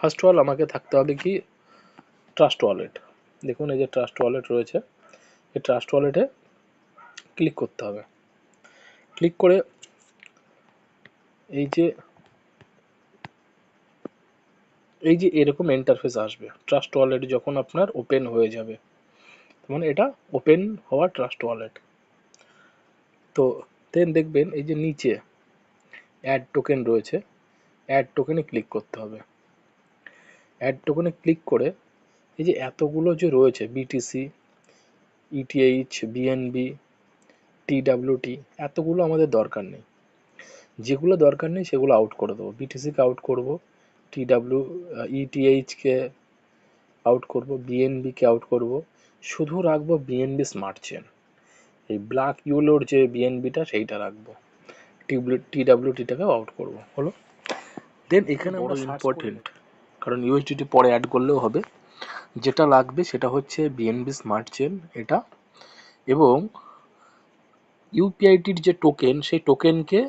First of all আমাকে থাকতে হবে কি ট্রাস্ট ওয়ালেট। দেখুন এই যে ট্রাস্ট ওয়ালেট রয়েছে, এই ট্রাস্ট ওয়ালেটে ক্লিক করতে হবে। ক্লিক করে এই যে এরকম ইন্টারফেস আসবে। ট্রাস্ট ওয়ালেট যখন আপনার ওপেন হয়ে যাবে, মানে এটা ওপেন হওয়া ট্রাস্ট ওয়ালেট। তো দেন দেখবেন এই যে নিচে অ্যাড টোকেন রয়েছে, অ্যাড টোকেনে ক্লিক করতে হবে। অ্যাড টোকেনে ক্লিক করে এই যে এতগুলো যে রয়েছে বিটিসি, ইটিএইচ, বিএনবি, টিডাব্লিউটি, এতগুলো আমাদের দরকার নেই। যেগুলো দরকার নেই সেগুলো আউট করে দেবো। বিটিসিকে আউট করব, ইটিএইচকে আউট করব, বিএনবিকে আউট করব, শুধু রাখবো বিএনবি স্মার্ট চেন। এই ব্ল্যাক ইউলোর যে বিএনবিটা সেইটা রাখবো, টিডাব্লিউটিটাকেও আউট করব। হলো। দেন এখানে বড় ইম্পর্টেন্ট, কারণ ইউএসডিটি পরে অ্যাড করলেও হবে, যেটা লাগবে সেটা হচ্ছে বিএনবি স্মার্ট চেন এটা, এবং ইউপিআইটির যে টোকেন সেই টোকেনকে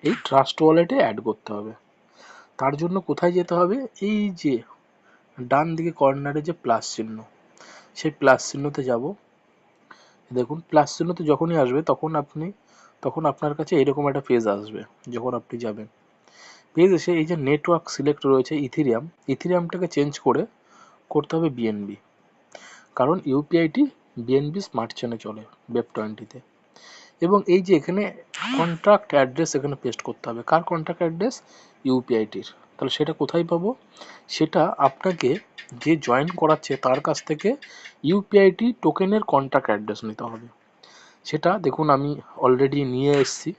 এই ট্রাস্ট ওয়ালেটে অ্যাড করতে হবে। তার জন্য কোথায় যেতে হবে, এই যে ডান দিকে কর্নারে যে প্লাস চিহ্ন, সেই প্লাস চিহ্নতে যাব। দেখুন প্লাস চিহ্নতে যখনই আসবে তখন আপনার কাছে এরকম একটা পেজ আসবে। যখন আপনি যাবেন পেজ এসে এই যে নেটওয়ার্ক সিলেক্ট রয়েছে ইথিরিয়ামটাকে চেঞ্জ করতে হবে বিএনবি, কারণ ইউপিআইটি বিএনবি স্মার্ট চেনে চলে ওয়েব20-তে। এবং এই যে এখানে কন্ট্রাক্ট অ্যাড্রেস এখানে পেস্ট করতে হবে। কার কন্ট্রাক্ট অ্যাড্রেস? ইউপিআইটির। তাহলে সেটা কোথায় পাবো? সেটা আপনাকে যে জয়েন করাচ্ছে তার কাছ থেকে ইউপিআইটি টোকেনের কন্ট্রাক্ট অ্যাড্রেস নিতে হবে। সেটা দেখুন আমি অলরেডি নিয়ে এসেছি।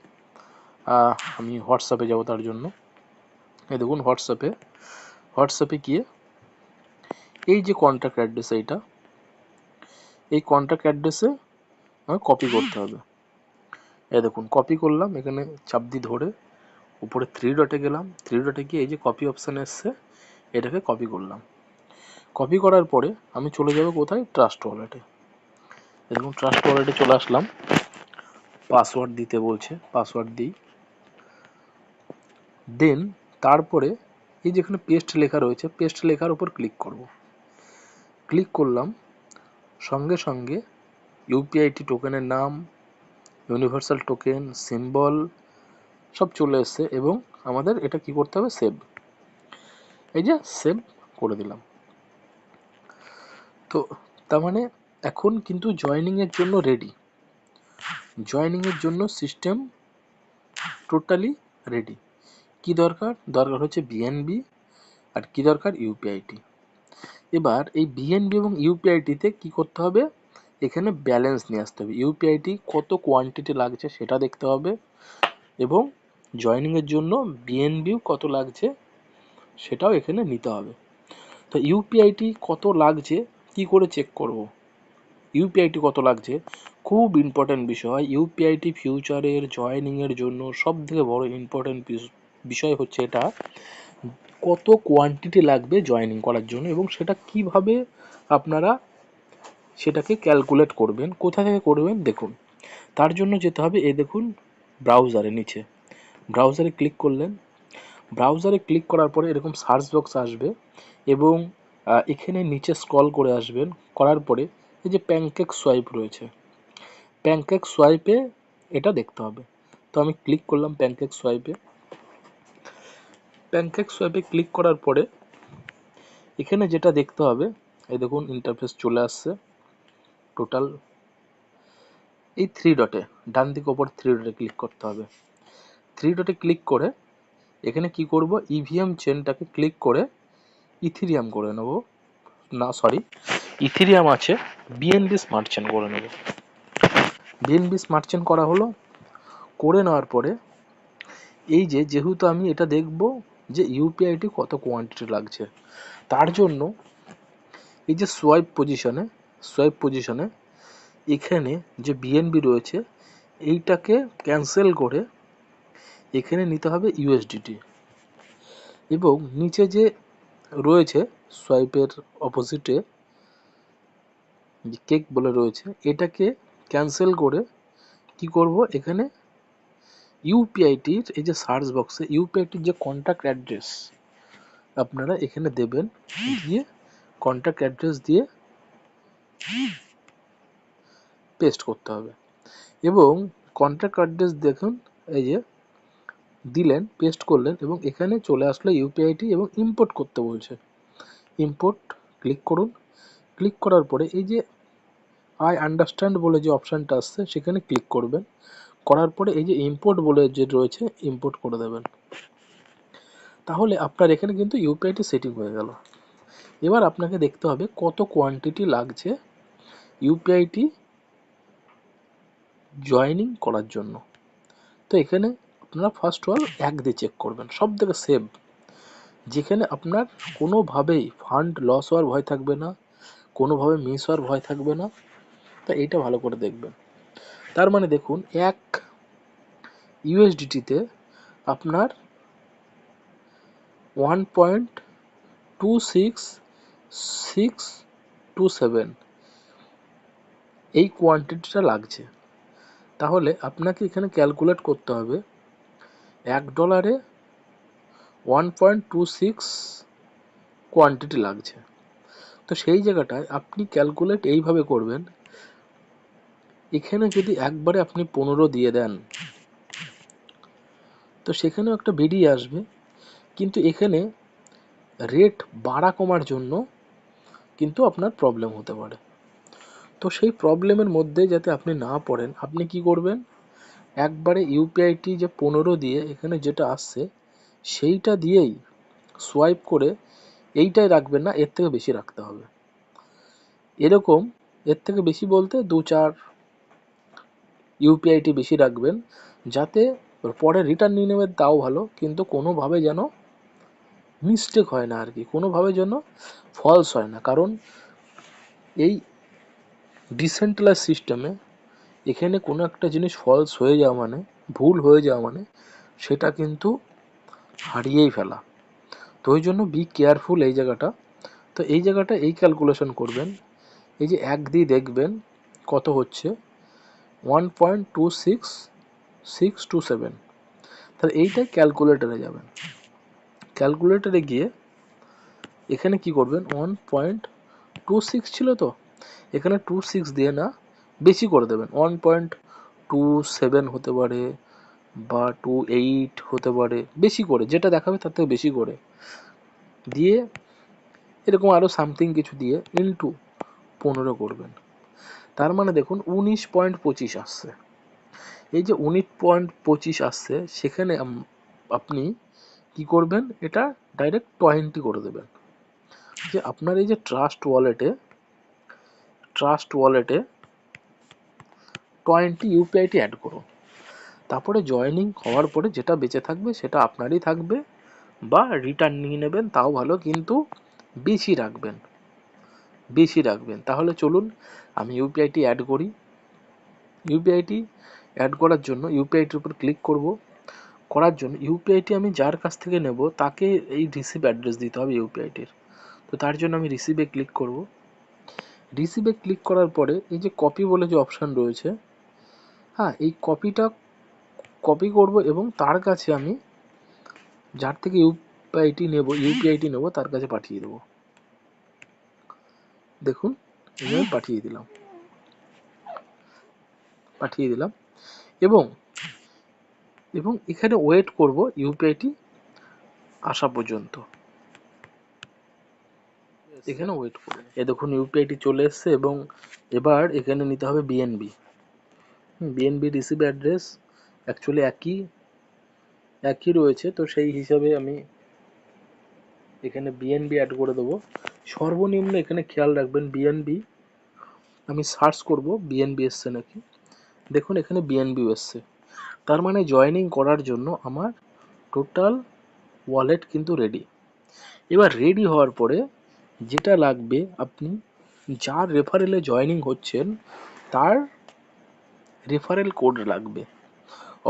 আমি হোয়াটসঅ্যাপে যাব তার জন্য। এই দেখুন হোয়াটসঅ্যাপে গিয়ে এই যে কন্ট্রাক্ট অ্যাড্রেস, এই কন্ট্রাক্ট অ্যাড্রেসে আমাকে কপি করতে হবে। এই দেখুন কপি করলাম, এখানে চাপ দিয়ে ধরে উপরে 3 ডটে গেলাম, 3 ডটে গিয়ে এই যে কপি অপশান এসছে, এটাকে কপি করলাম। কপি করার পরে আমি চলে যাব কোথায়? ট্রাস্ট ওয়ালেটে। দেখুন ট্রাস্ট ওয়ালেটে চলে আসলাম। পাসওয়ার্ড দিতে বলছে, পাসওয়ার্ড দিই। দেন তারপরে এই যেখানে পেস্ট লেখা রয়েছে, পেস্ট লেখার উপর ক্লিক করব। ক্লিক করলাম, সঙ্গে সঙ্গে ইউপিআইটি টোকেনের নাম, ইউনিভার্সাল টোকেন, সিম্বল সব চলে এসছে, এবং আমাদের এটা কি করতে হবে? সেভ। এই যে সেভ করে দিলাম। তো তার মানে এখন কিন্তু জয়েনিংয়ের জন্য রেডি, জয়েনিংয়ের জন্য সিস্টেম টোটালি রেডি। কি দরকার? দরকার হচ্ছে বিএনবি, আর কি দরকার? ইউপিআইটি। এবার এই বিএনবি এবং ইউপিআইটিতে কি করতে হবে? এখানে ব্যালেন্স নিয়ে আসতে হবে। ইউপিআইটি কত কোয়ান্টিটি লাগছে সেটা দেখতে হবে, এবং জয়েনিংয়ের জন্য বিএনবিও কত লাগছে সেটাও এখানে নিতে হবে। তো ইউপিআইটি কত লাগছে কি করে চেক করব? ইউপিআইটি কত লাগছে খুব ইম্পর্ট্যান্ট বিষয়। ইউপিআইটি ফিউচারের জয়েনিংয়ের জন্য সব থেকে বড় ইম্পর্ট্যান্ট বিষয় হচ্ছে এটা, কত কোয়ান্টিটি লাগবে জয়েনিং করার জন্য, এবং সেটা কিভাবে আপনারা সেটাকে ক্যালকুলেট করবেন, কোথা থেকে করবেন দেখুন। তার জন্য যেতে হবে, এই দেখুন ব্রাউজারে, নিচে ব্রাউজারে ক্লিক করলেন। ব্রাউজারে ক্লিক করার পরে এরকম সার্চ বক্স আসবে, এবং এখানে নিচে স্ক্রল করে আসবেন। করার পরে এই যে প্যানকেক সোয়াইপ রয়েছে, প্যানকেক সোয়াইপে এটা দেখতে হবে। তো আমি ক্লিক করলাম প্যানকেক সোয়াইপে। প্যানকেক সোয়াইপে ক্লিক করার পরে এখানে যেটা দেখতে হবে, এই দেখুন ইন্টারফেস চলে আসছে। টোটাল এই 3 ডটে, ডান দিকে ওপর 3 ডটে ক্লিক করতে হবে। 3 ডটে ক্লিক করে এখানে কি করব? ইভিএম চেনটাকে ক্লিক করে ইথিরিয়াম করে নেব। না সরি, ইথিরিয়াম আছে, বিএনবি স্মার্ট চেন করে নেব। বিএনবি স্মার্ট চেন করা হলো। করে নেওয়ার পরে এই যে যেহেতু আমি এটা দেখব যে ইউপিআইটি কত কোয়ান্টিটি লাগছে, তার জন্য এই যে সোয়াইপ পজিশনে এখানে যে বিএনবি রয়েছে এইটাকে ক্যান্সেল করে এখানে নিতে হবে ইউএসডিটি, এবং নিচে যে রয়েছে সোয়াইপের অপোজিটে যে কেক বলে রয়েছে, এটাকে ক্যান্সেল করে কি করব? এখানে ইউপিআইটির এই যে সার্চ বক্সে ইউপিআইটির যে কন্ট্যাক্ট অ্যাড্রেস, আপনারা এখানে দেবেন, দিয়ে কন্ট্যাক্ট অ্যাড্রেস দিয়ে পেস্ট করতে হবে। এবং কন্ট্যাক্ট অ্যাড্রেস দেখুন, এই যে দিলেন, পেস্ট করলেন এবং এখানে চলে আসলো ইউপিআইটি এবং ইম্পোর্ট করতে বলছে। ইম্পোর্ট ক্লিক করুন। ক্লিক করার পরে এই যে আই আন্ডারস্ট্যান্ড বলে যে অপশানটা আসছে সেখানে ক্লিক করবেন। করার পরে এই যে ইম্পোর্ট বলে যে রয়েছে ইম্পোর্ট করে দেবেন। তাহলে আপনার এখানে কিন্তু ইউপিআইটি সেটিং হয়ে গেল। এবার আপনাকে দেখতে হবে কত কোয়ান্টিটি লাগছে ইউপিআইটি জয়েনিং করার জন্য। তো এখানে আপনারা ফার্স্ট অল 1 দিয়ে চেক করবেন, সব থেকে সেভ, যেখানে আপনার কোনোভাবেই ফান্ড লস হওয়ার ভয় থাকবে না, কোনোভাবে মিস হওয়ার ভয় থাকবে না। তা এইটা ভালো করে দেখবেন। তার মানে দেখুন 1 ইউএসডিটিতে আপনার 1.26627 এই কোয়ান্টিটিটা লাগছে। তাহলে আপনাকে এখানে ক্যালকুলেট করতে হবে $1 1.26 কোয়ান্টিটি লাগছে। তো সেই জায়গাটায় আপনি ক্যালকুলেট এইভাবে করবেন, এখানে যদি একবারে আপনি 15 দিয়ে দেন তো সেখানেও একটা বেরিয়ে আসবে, কিন্তু এখানে রেট বাড়া কমার জন্য কিন্তু আপনার প্রবলেম হতে পারে। তো সেই প্রবলেমের মধ্যে যাতে আপনি না পড়েন, আপনি কি করবেন, একবারে ইউপিআইটি যে 15 দিয়ে এখানে যেটা আসছে সেইটা দিয়েই সোয়াইপ করে এইটাই রাখবেন না, এর থেকে বেশি রাখতে হবে। এরকম এর থেকে বেশি বলতে 2-4 ইউপিআইটি বেশি রাখবেন, যাতে পরে রিটার্ন নিয়ে নেবেন তাও ভালো, কিন্তু কোনোভাবে যেন মিস্টেক হয় না আর কি, কোনোভাবে যেন ফলস হয় না। কারণ এই ডিসেন্ট্রালাইজ সিস্টেমে এখানে কোনো একটা জিনিস ফলস হয়ে যাওয়া মানে, ভুল হয়ে যাওয়া মানে সেটা কিন্তু হারিয়েই ফেলা। তো ওই জন্য বি কেয়ারফুল এই জায়গাটা। তো এই জায়গাটা এই ক্যালকুলেশন করবেন, এই যে 1 দিয়ে দেখবেন কত হচ্ছে 1.26627, তাহলে এইটাই ক্যালকুলেটরে যাবেন। ক্যালকুলেটরে গিয়ে এখানে কি করবেন, 1.26 ছিল তো, এখানে 26 দিয়ে না বেশি করে দেবেন, 1.27 হতে পারে বা 28 হতে পারে, বেশি করে যেটা দেখাবে তার থেকে বেশি করে দিয়ে এরকম আরও সামথিং কিছু দিয়ে ইনটু 15 করবেন। তার মানে দেখুন 19.25 আসছে। এই যে 19.25 আসছে সেখানে আপনি কি করবেন, এটা ডাইরেক্ট 20 করে দেবেন। যে আপনার এই যে ট্রাস্ট ওয়ালেটে 20 ইউপিআইটি অ্যাড করুন। তারপরে জয়েনিং হওয়ার পরে যেটা বেঁচে থাকবে সেটা আপনারই থাকবে, বা রিটার্ন নিয়ে নেবেন তাও ভালো, কিন্তু বেশি রাখবেন, বেশি রাখবেন। তাহলে চলুন আমি ইউপিআইটি অ্যাড করি। ইউপিআইটি অ্যাড করার জন্য ইউপিআইটির উপর ক্লিক করব। করার জন্য ইউপিআইটি আমি যার কাছ থেকে নেব তাকে এই রিসিভ অ্যাড্রেস দিতে হবে ইউপিআইটির। তো তার জন্য আমি রিসিভে ক্লিক করব। রিসিভে ক্লিক করার পরে এই যে কপি বলে যে অপশান রয়েছে, হ্যাঁ এই কপিটা কপি করব এবং তার কাছে আমি যার থেকে ইউপিআইটি নেব তার কাছে পাঠিয়ে দেবো। দেখুন এভাবে পাঠিয়ে দিলাম এবং এখানে ওয়েট করব ইউপিআইটি আসা পর্যন্ত। এখানে ওয়েট করব, দেখুন ইউপিআইটি চলে এসছে এবং এবার এখানে নিতে হবে BNB. BNB receive address actually একই রয়েছে, তো সেই হিসাবে আমি এখানে বিএনবি অ্যাড করে দেবো। সর্বনিম্ন এখানে খেয়াল রাখবেন বিএনবি, আমি সার্চ করব বিএনবি এসছে নাকি। দেখুন এখানে বিএনবি এসছে, তার মানে জয়েনিং করার জন্য আমার টোটাল ওয়ালেট কিন্তু রেডি। এবার রেডি হওয়ার পরে যেটা লাগবে, আপনি যার রেফারেলে জয়েনিং হচ্ছেন তার রেফারেল কোড লাগবে।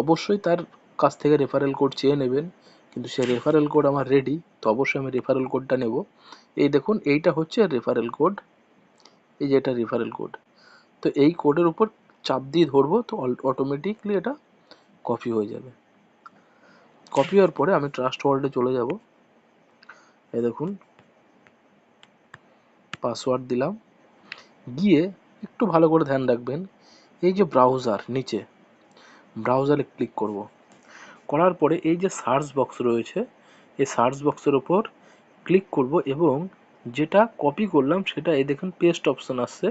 অবশ্যই তার কাছ থেকে রেফারেল কোড চেয়ে নেবেন, কিন্তু সে রেফারেল কোড আমার রেডি, তো অবশ্যই আমি রেফারেল কোডটা নেব। এই দেখুন এইটা হচ্ছে রেফারেল কোড, এই যে এটা রেফারেল কোড। তো এই কোডের উপর চাপ দিয়ে ধরবো তো অটোমেটিকলি এটা কপি হয়ে যাবে। কপি হওয়ার পরে আমি ট্রাস্ট ওয়ালেটে চলে যাব। এই দেখুন পাসওয়ার্ড দিলাম, গিয়ে একটু ভালো করে ধ্যান রাখবেন, এই যে ব্রাউজার নিচে ব্রাউজারে ক্লিক করব, করার পরে এই যে সার্চ বক্স রয়েছে এই সার্চ বক্সের ওপর ক্লিক করব এবং যেটা কপি করলাম সেটা এই দেখুন পেস্ট অপশন আসছে,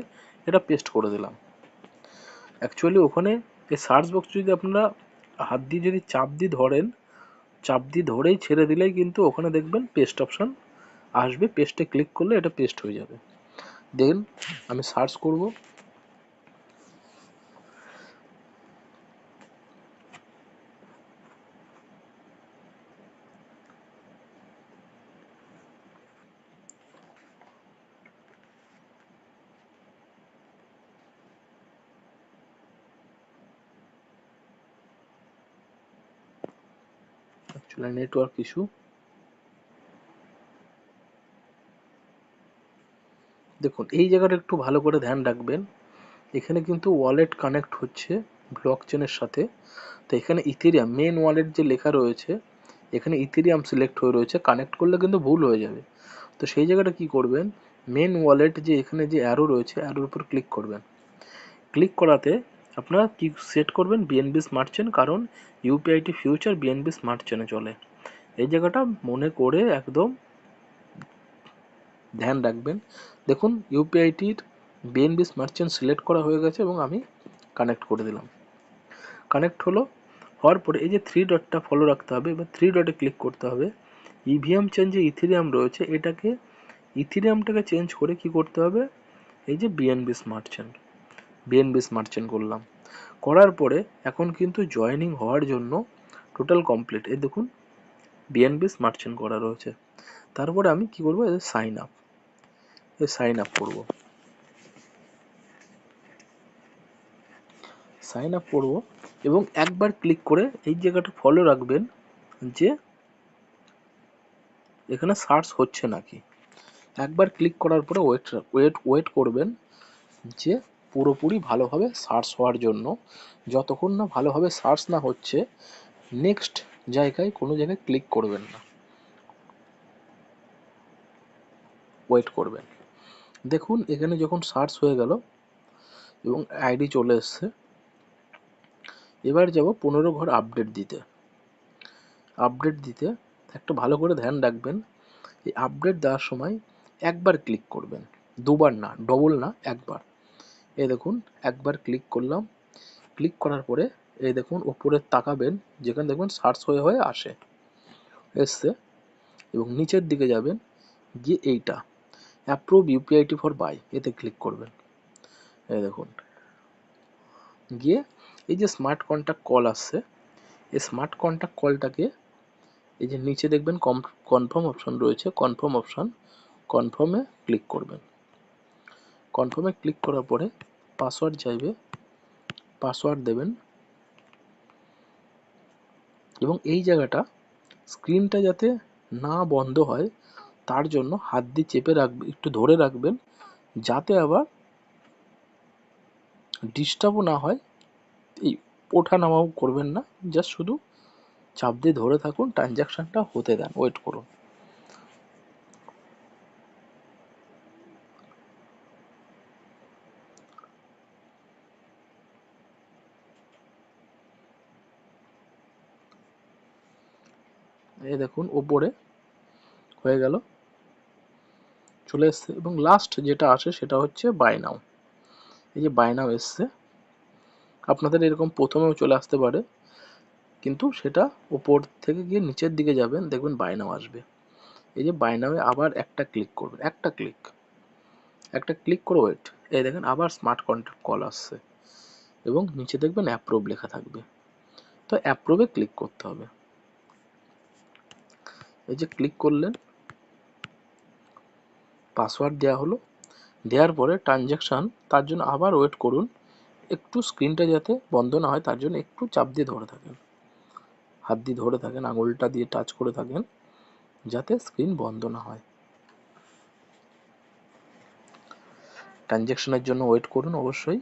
এটা পেস্ট করে দিলাম। অ্যাকচুয়ালি ওখানে এই সার্চ বক্স যদি আপনারা হাত দিয়ে যদি চাপ দিয়ে ধরেন, চাপ দিয়ে ধরেই ছেড়ে দিলেই কিন্তু ওখানে দেখবেন পেস্ট অপশন আসবে, পেস্টে ক্লিক করলে এটা পেস্ট হয়ে যাবে। দেখুন আমি সার্চ করব, অ্যাকচুয়ালি নেটওয়ার্ক ইস্যু। দেখুন এই জায়গাটা একটু ভালো করে ধ্যান রাখবেন, এখানে কিন্তু ওয়ালেট কানেক্ট হচ্ছে ব্লক চেনের সাথে। তো এখানে ইথেরিয়াম মেন ওয়ালেট যে লেখা রয়েছে, এখানে ইথেরিয়াম সিলেক্ট হয়ে রয়েছে, কানেক্ট করলে কিন্তু ভুল হয়ে যাবে। তো সেই জায়গাটা কি করবেন, মেন ওয়ালেট যে এখানে যে অ্যারো রয়েছে অ্যারোর উপর ক্লিক করবেন, ক্লিক করাতে আপনারা কি সেট করবেন বিএনবি স্মার্ট চেন, কারণ ইউপিআইটি ফিউচার বিএনবি স্মার্ট চেনে চলে। এই জায়গাটা মনে করে একদম ধ্যান রাখবেন। দেখুন ইউপিআইটির বিএনবি স্মার্ট চেন সিলেক্ট করা হয়ে গেছে এবং আমি কানেক্ট করে দিলাম। কানেক্ট হলো, হওয়ার পরে এই যে থ্রি ডটটা ফলো রাখতে হবে, এবার থ্রি ডটে ক্লিক করতে হবে। ইভিএম চেন যে ইথেরিয়াম রয়েছে এটাকে ইথেরিয়ামটাকে চেঞ্জ করে কি করতে হবে, এই যে BNB smart chain, BNB smart chain করলাম। করার পরে এখন কিন্তু জয়েনিং হওয়ার জন্য টোটাল কমপ্লিট, এই দেখুন বিএনবি স্মার্ট চেন করা রয়েছে। তারপরে আমি কি করবো, এই সাইন আপ, এই সাইন আপ করবো, সাইন আপ করবো এবং একবার ক্লিক করে এই জায়গাটা ফলো রাখবেন যে এখানে সার্চ হচ্ছে নাকি। একবার ক্লিক করার পরে ওয়েট করবেন যে পুরোপুরি ভালোভাবে সার্চ হওয়ার জন্য। যতক্ষণ না ভালোভাবে সার্চ না হচ্ছে নেক্সট জায়গায় কোনো জায়গায় ক্লিক করবেন না, ওয়েট করবেন। দেখুন এখানে যখন সার্চ হয়ে গেল এবং আইডি চলে এসছে, এবার যাব 15 ঘর আপডেট দিতে। আপডেট দিতে একটু ভালো করে ধ্যান রাখবেন, এই আপডেট দেওয়ার সময় একবার ক্লিক করবেন, দুবার না, ডবল না, একবার। এই দেখুন একবার ক্লিক করলাম, ক্লিক করার পরে এই দেখুন উপরে তাকাবেন, যেখানে দেখবেন সার্চ হয়ে হয়ে আসে এসছে, এবং নিচের দিকে যাবেন, গিয়ে এইটা অ্যাপ্রুভ ইউপিআইটি ফর বাই এতে ক্লিক করবেন। এই দেখুন গিয়ে এই যে স্মার্ট কন্ট্যাক্ট কল আসছে, এই স্মার্ট কন্ট্যাক্ট কলটাকে এই যে নিচে দেখবেন কনফার্ম অপশন রয়েছে, কনফার্ম অপশন, কনফার্মে ক্লিক করবেন। কনফার্মে ক্লিক করার পরে পাসওয়ার্ড চাইবে, পাসওয়ার্ড দেবেন এবং এই জায়গাটা স্ক্রিনটা যাতে না বন্ধ হয় তার জন্য হাত দিয়ে চেপে রাখবেন, একটু ধরে রাখবেন, যাতে আবার ডিস্টার্বও না হয়। এই ওঠা নামাও করবেন না, জাস্ট শুধু চাপ দিয়ে ধরে থাকুন, ট্রানজ্যাকশনটা হতে দেন, ওয়েট করুন। এই দেখুন ওপরে হয়ে গেল, চলে এসছে এবং লাস্ট যেটা আসে সেটা হচ্ছে বাই নাও। এই যে বাই নাও এসছে, আপনাদের এরকম প্রথমেও চলে আসতে পারে, কিন্তু সেটা উপর থেকে গিয়ে নিচের দিকে যাবেন, দেখবেন বাই নাও আসবে। এই যে বাই নাও আবার একটা ক্লিক করবেন, একটা ক্লিক করে ওয়েট। এই দেখেন আবার স্মার্ট কন্ট্যাক্ট কল আসছে এবং নিচে দেখবেন অ্যাপ্রুভ লেখা থাকবে, তো অ্যাপ্রুভে ক্লিক করতে হবে। এই যে ক্লিক করলেন, পাসওয়ার্ড দেওয়া হলো, দেওয়ার পরে ট্রানজ্যাকশান, তার জন্য আবার ওয়েট করুন, একটু স্ক্রিনটা যাতে বন্ধ না হয় তার জন্য একটু চাপ দিয়ে ধরে থাকেন, হাত দিয়ে ধরে থাকেন, আঙুলটা দিয়ে টাচ করে থাকেন যাতে স্ক্রিন বন্ধ না হয়। ট্রানজ্যাকশনের জন্য ওয়েট করুন অবশ্যই।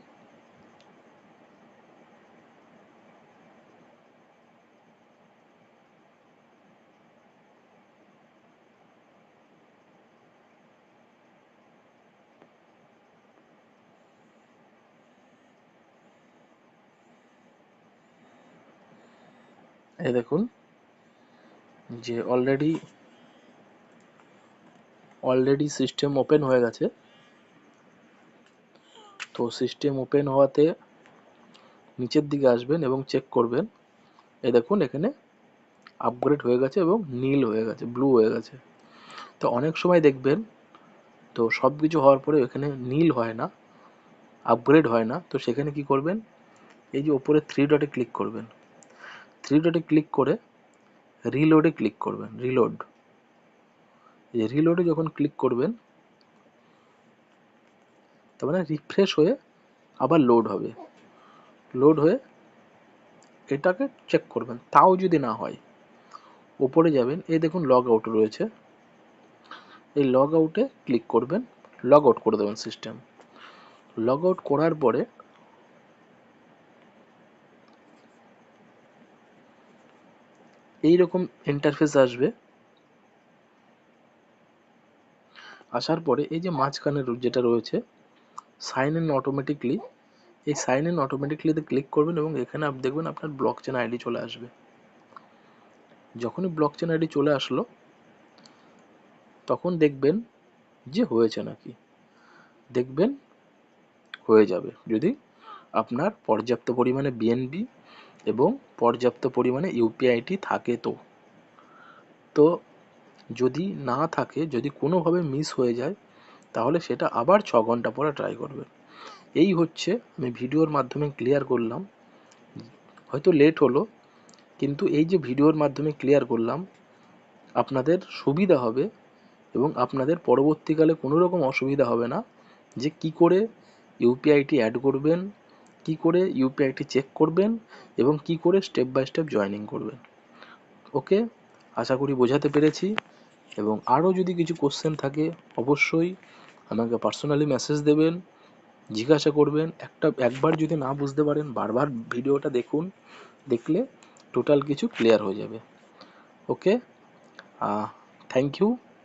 এই দেখুন যে অলরেডি সিস্টেম ওপেন হয়ে গেছে। তো সিস্টেম ওপেন হওয়াতে নিচের দিকে আসবেন এবং চেক করবেন। এই দেখুন এখানে আপগ্রেড হয়ে গেছে এবং নীল হয়ে গেছে, ব্লু হয়ে গেছে। তো অনেক সময় দেখবেন তো সব কিছু হওয়ার পরে এখানে নীল হয় না, আপগ্রেড হয় না। তো সেখানে কি করবেন, এই যে ওপরে থ্রি ডটে ক্লিক করবেন, থ্রি ডটে ক্লিক করে রিলোডে ক্লিক করবেন, রিলোড। এই রিলোডে যখন ক্লিক করবেন তার মানে রিফ্রেশ হয়ে আবার লোড হবে, লোড হয়ে এটাকে চেক করবেন। তাও যদি না হয় ওপরে যাবেন, এই দেখুন লগ আউট রয়েছে, এই লগ আউটে ক্লিক করবেন, লগ আউট করে দেবেন সিস্টেম। লগ আউট করার পরে এইরকম ইন্টারফেস আসবে। আসার পরে এই যে মাঝখানে যেটা রয়েছে সাইন ইন অটোমেটিকলি, এই সাইন ইন অটোমেটিকলিতে ক্লিক করবেন এবং এখানে আপনি দেখবেন আপনার ব্লক চেন আইডি চলে আসবে। যখনই ব্লক চেন আইডি চলে আসলো তখন দেখবেন যে হয়েছে নাকি, দেখবেন হয়ে যাবে যদি আপনার পর্যাপ্ত পরিমাণে বিএনবি এবং পর্যাপ্ত পরিমাণে ইউপিআইটি থাকে। তো যদি না থাকে, যদি কোনোভাবে মিস হয়ে যায়, তাহলে সেটা আবার 6 ঘন্টা পরে ট্রাই করবেন। এই হচ্ছে আমি ভিডিওর মাধ্যমে ক্লিয়ার করলাম, হয়তো লেট হলো, কিন্তু এই যে ভিডিওর মাধ্যমে ক্লিয়ার করলাম আপনাদের সুবিধা হবে এবং আপনাদের পরবর্তীকালে কোনো রকম অসুবিধা হবে না যে কি করে ইউপিআইটি অ্যাড করবেন, কি করে ইউপিআইটি চেক করবেন এবং কি করে স্টেপ বাই স্টেপ জয়েনিং করবেন। ওকে, আশা করি বোঝাতে পেরেছি। এবং আরও যদি কিছু কোশ্চেন থাকে অবশ্যই আমাকে পার্সোনালি মেসেজ দেবেন, জিজ্ঞাসা করবেন। একবার যদি না বুঝতে পারেন বারবার ভিডিওটা দেখুন, দেখলে টোটাল কিছু ক্লিয়ার হয়ে যাবে। ওকে, থ্যাংক ইউ।